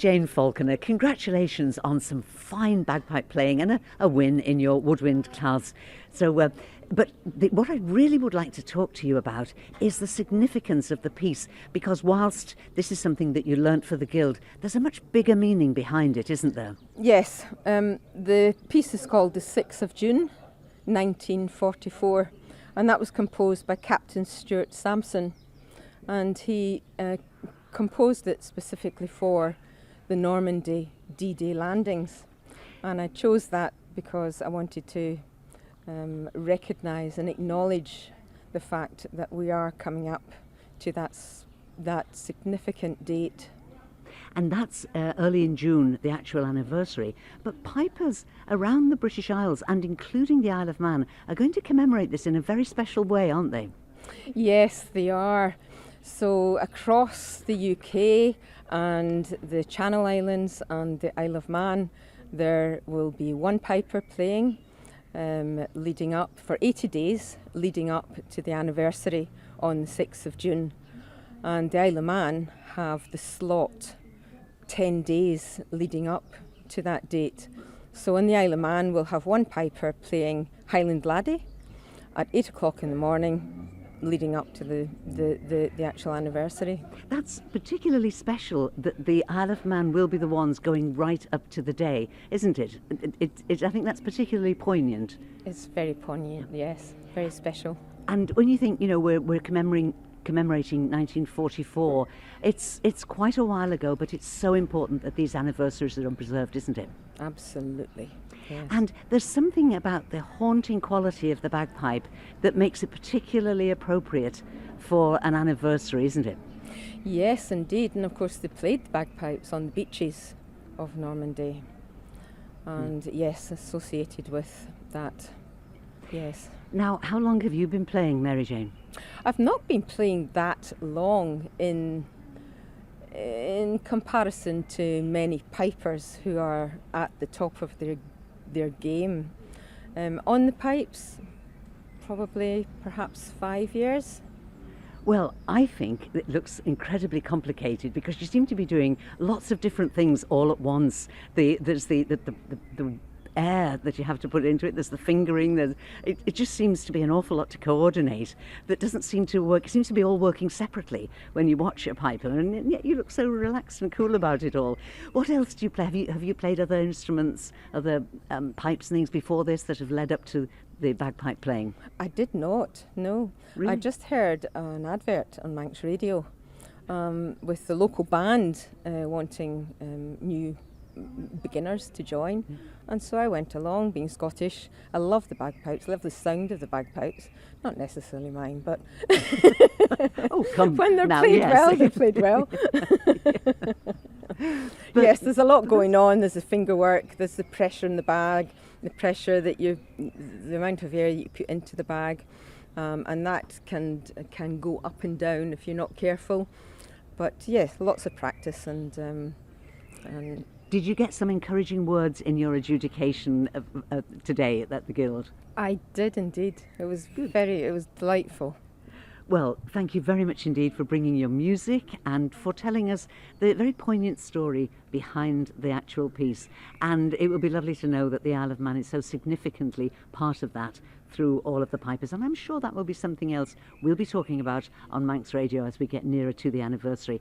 Jane Falconer, congratulations on some fine bagpipe playing and a win in your Woodwind class. So, what I really would like to talk to you about is the significance of the piece, because whilst this is something that you learnt for the Guild, there's a much bigger meaning behind it, isn't there? Yes, the piece is called the 6th of June, 1944, and that was composed by Captain Stuart D Samson, and he composed it specifically for the Normandy D-day Landings, and I chose that because I wanted to recognise and acknowledge the fact that we are coming up to that significant date. And that's early in June, the actual anniversary. But pipers around the British Isles, and including the Isle of Man, are going to commemorate this in a very special way, aren't they? Yes, they are. So across the UK and the Channel Islands and the Isle of Man, there will be one piper playing leading up for 80 days, leading up to the anniversary on the 6th of June. And the Isle of Man have the slot 10 days leading up to that date. So in the Isle of Man, we'll have one piper playing Highland Laddie at 8 o'clock in the morning, leading up to the actual anniversary. That's particularly special that the Isle of Man will be the ones going right up to the day, isn't it? I think that's particularly poignant. It's very poignant, yes, very special. And when you think, we're commemorating 1944, it's quite a while ago, but it's so important that these anniversaries are preserved, isn't it? Absolutely. Yes. And there's something about the haunting quality of the bagpipe that makes it particularly appropriate for an anniversary, isn't it? Yes, indeed. And of course they played the bagpipes on the beaches of Normandy. And yes, associated with that. Yes. Now, how long have you been playing, Mary Jane? I've not been playing that long in comparison to many pipers who are at the top of their game. On the pipes, probably perhaps 5 years. Well, I think it looks incredibly complicated because you seem to be doing lots of different things all at once. There's the air that you have to put into it, there's the fingering, it just seems to be an awful lot to coordinate that doesn't seem to work. It seems to be all working separately when you watch a piper, and yet you look so relaxed and cool about it all. What else do you play? Have you played other instruments, other pipes and things before this that have led up to the bagpipe playing? I did not, no. Really? I just heard an advert on Manx Radio with the local band wanting new beginners to join, and so I went along. Being Scottish, I love the bagpipes, I love the sound of the bagpipes, not necessarily mine, but oh, come when they're now, played yes. well, they played well. Yes, there's a lot going on. There's the finger work, there's the pressure in the bag, the pressure that the amount of air you put into the bag, and that can go up and down if you're not careful. But yes, lots of practice and Did you get some encouraging words in your adjudication today at the Guild? I did indeed. It was delightful. Well, thank you very much indeed for bringing your music and for telling us the very poignant story behind the actual piece. And it will be lovely to know that the Isle of Man is so significantly part of that through all of the pipers. And I'm sure that will be something else we'll be talking about on Manx Radio as we get nearer to the anniversary.